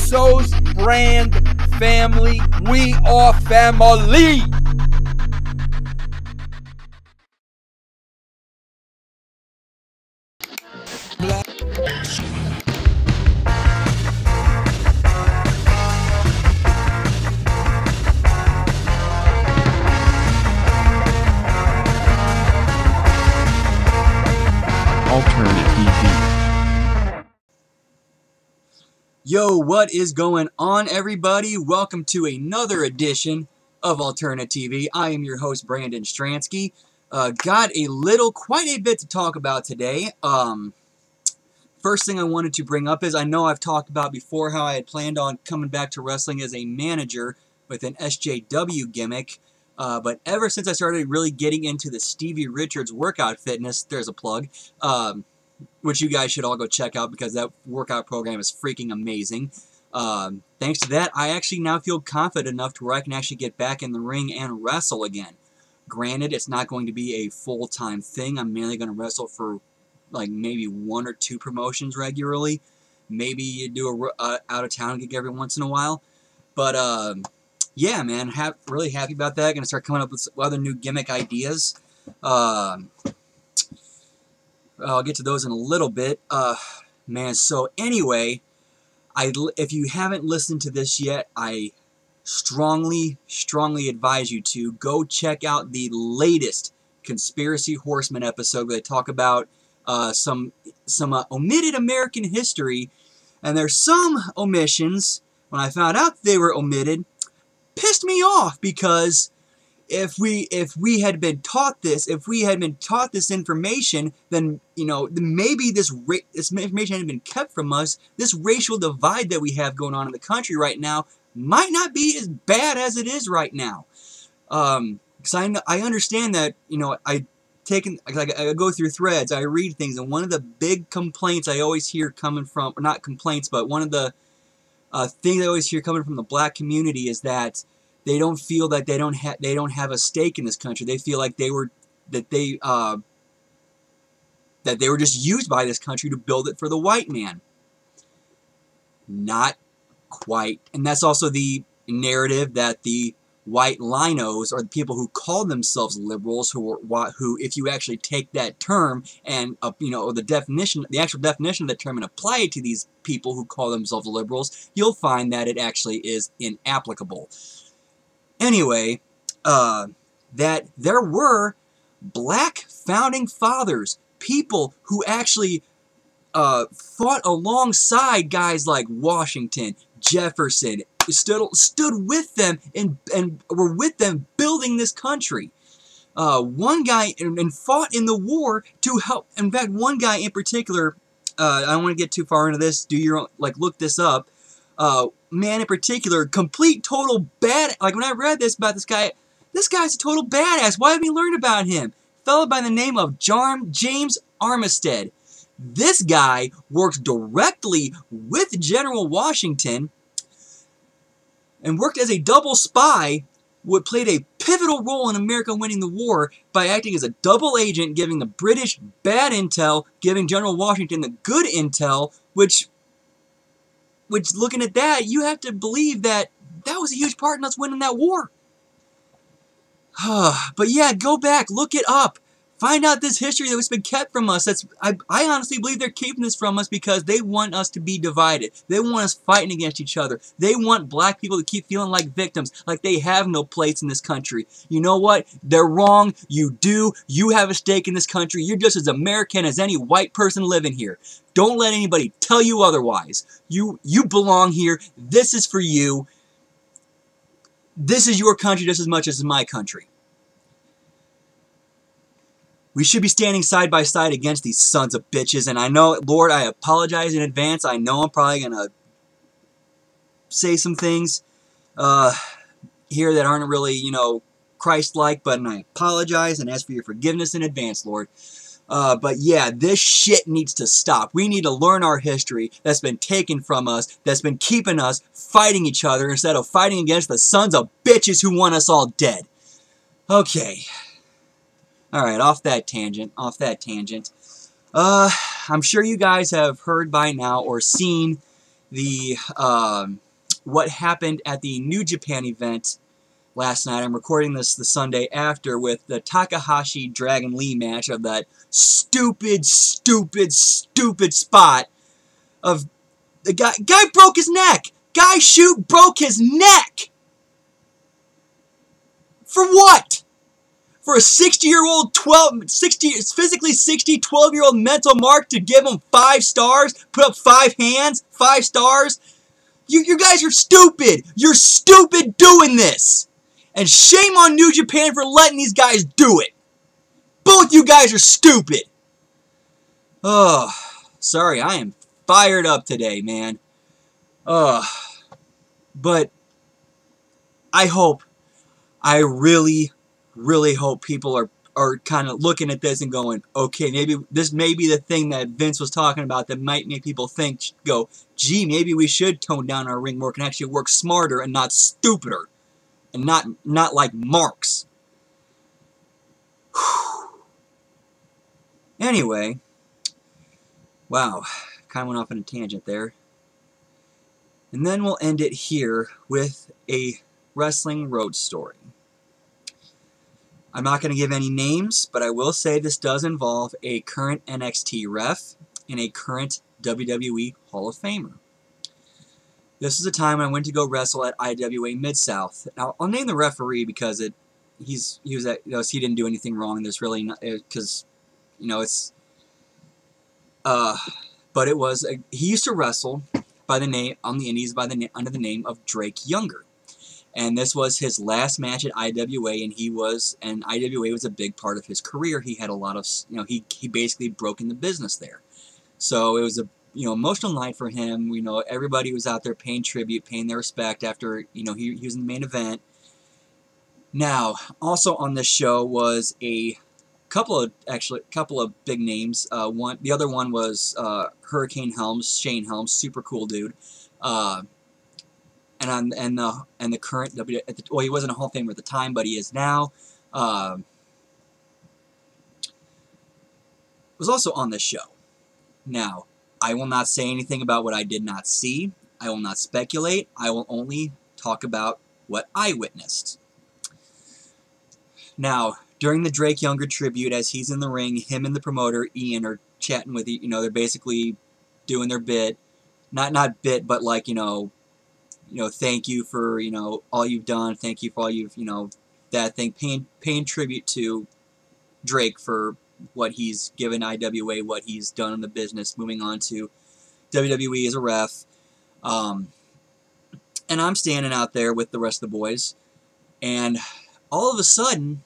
Usos brand family. We are family. Alterna TV. Yo, what is going on, everybody? Welcome to another edition of Alterna TV. I am your host, Brandon Stransky. Got quite a bit to talk about today. First thing I wanted to bring up is I know I've talked about before how I had planned on coming back to wrestling as a manager with an SJW gimmick. But ever since I started really getting into the Stevie Richards workout fitness, there's a plug, which you guys should all go check out because that workout program is freaking amazing. Thanks to that, I actually now feel confident enough to where I can actually get back in the ring and wrestle again. Granted, it's not going to be a full-time thing. I'm mainly going to wrestle for like maybe 1 or 2 promotions regularly. Maybe you do a out-of-town gig every once in a while. But yeah, man, really happy about that. Going to start coming up with other new gimmick ideas. I'll get to those in a little bit. Man, so anyway, if you haven't listened to this yet, I strongly advise you to go check out the latest Conspiracy Horseman episode where they talk about some omitted American history, and there's some omissions, when I found out they were omitted, pissed me off because if we had been taught this, information, then maybe this information hadn't been kept from us. This racial divide that we have going on in the country right now might not be as bad as it is right now. Because I understand that I go through threads, I read things, and one of the big complaints I always hear coming from, or not complaints, but one of the things I always hear coming from the black community is that they don't feel that they don't have a stake in this country. They feel like they were just used by this country to build it for the white man. Not quite. And that's also the narrative that the white linos, or the people who call themselves liberals, who if you actually take that term and the actual definition of that term and apply it to these people who call themselves liberals, you'll find that it actually is inapplicable. Anyway, that there were black founding fathers, people who actually fought alongside guys like Washington, Jefferson, stood with them and were with them building this country. One guy and fought in the war to help. In fact, one guy in particular, I don't want to get too far into this. Do your own, look this up. Man in particular, complete total bad. Like when I read this about this guy's a total badass. Why haven't we learned about him? Fellow by the name of James Armistead. This guy worked directly with General Washington and worked as a double spy, played a pivotal role in America winning the war by acting as a double agent, giving the British bad intel, giving General Washington the good intel, which looking at that, you have to believe that was a huge part in us winning that war. But yeah, go back, look it up. Find out this history that has been kept from us. I honestly believe they're keeping this from us because they want us to be divided. They want us fighting against each other. They want black people to keep feeling like victims, like they have no place in this country. You know what? They're wrong. You do. You have a stake in this country. You're just as American as any white person living here. Don't let anybody tell you otherwise. You belong here. This is for you. This is your country just as much as my country. We should be standing side by side against these sons of bitches. And I know, Lord, I apologize in advance. I know I'm probably going to say some things here that aren't really, Christ-like. But I apologize and ask for your forgiveness in advance, Lord. But yeah, this shit needs to stop. We need to learn our history that's been taken from us, that's been keeping us fighting each other instead of fighting against the sons of bitches who want us all dead. Okay. Alright, off that tangent. I'm sure you guys have heard by now or seen the what happened at the New Japan event last night. I'm recording this the Sunday after, with the Takahashi Dragon Lee match of that stupid spot of the guy broke his neck. Guy broke his neck. For what? For a 60-year-old, physically 60, 12-year-old mental mark to give him 5 stars, put up 5 hands, 5 stars? You guys are stupid. You're stupid doing this. And shame on New Japan for letting these guys do it. Both you guys are stupid. Oh, sorry, I am fired up today, man. But I really hope people are kind of looking at this and going, okay, maybe this may be the thing that Vince was talking about that might make people think, go, gee, maybe we should tone down our ring work and actually work smarter and not stupider. And not like marks. Anyway, wow, kind of went off on a tangent there. And then we'll end it here with a wrestling road story. I'm not going to give any names, but I will say this does involve a current NXT ref and a current WWE Hall of Famer. This is a time when I went to go wrestle at IWA Mid-South. Now, I'll name the referee because he didn't do anything wrong. There's really not, because, it's, but it was, he used to wrestle by the name, on the Indies under the name of Drake Younger. And this was his last match at IWA, and IWA was a big part of his career. He had a lot of, he basically broke in the business there. So it was a emotional night for him. Everybody was out there paying tribute, paying their respect after, he was in the main event. Now, also on this show was a couple of big names. The other one was Hurricane Helms, Shane Helms, super cool dude. And the current well, he wasn't a Hall of Famer at the time, but he is now. Was also on this show. Now, I will not say anything about what I did not see. I will not speculate. I will only talk about what I witnessed. Now, during the Drake Younger tribute, as he's in the ring, him and the promoter, Ian, are chatting with, they're basically doing their bit. Not bit, but like, thank you for, all you've done. Thank you for all you've, that thing. Paying tribute to Drake for what he's given IWA, what he's done in the business, moving on to WWE as a ref. And I'm standing out there with the rest of the boys, and all of a sudden,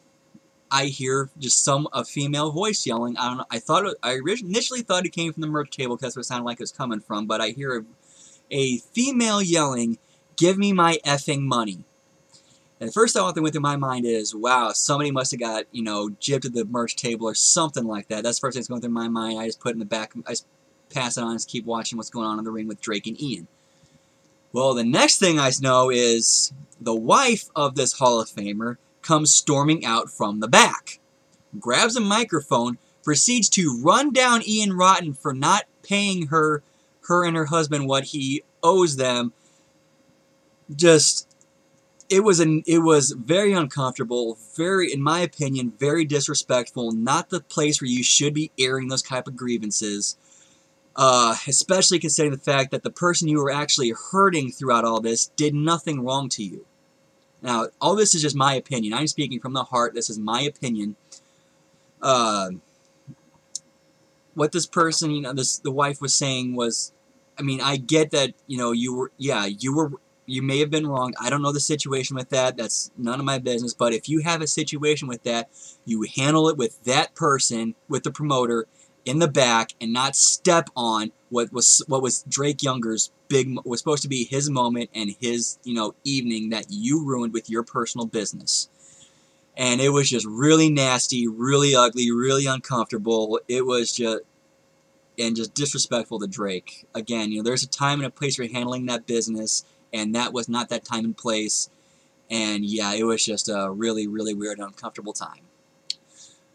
I hear just a female voice yelling. I don't know. I initially thought it came from the merch table because that's what it sounded like it was coming from, but I hear a female yelling, "Give me my effing money." And the first thought that went through my mind is, wow, somebody must have got, gypped at the merch table or something like that. That's the first thing that's going through my mind. I just put it in the back, I just pass it on and just keep watching what's going on in the ring with Drake and Ian. Well, the next thing I know is the wife of this Hall of Famer comes storming out from the back, grabs a microphone, proceeds to run down Ian Rotten for not paying her and her husband what he owes them. It was very uncomfortable, very, in my opinion, very disrespectful. Not the place where you should be airing those type of grievances, especially considering the fact that the person you were actually hurting throughout all this did nothing wrong to you. Now, all this is just my opinion. I'm speaking from the heart. This is my opinion. What this person, the wife was saying was, I mean, I get that, you may have been wrong. I don't know the situation with that. That's none of my business. But if you have a situation with that, you handle it with that person, with the promoter, in the back, and not step on what was Drake Younger's was supposed to be his moment and his, evening that you ruined with your personal business. And it was just really nasty, really ugly, really uncomfortable. It was just disrespectful to Drake. Again, there's a time and a place for handling that business, and that was not that time and place. And yeah, it was just a really, really weird and uncomfortable time.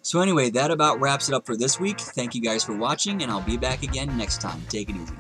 So anyway, that about wraps it up for this week. Thank you guys for watching, and I'll be back again next time. Take it easy.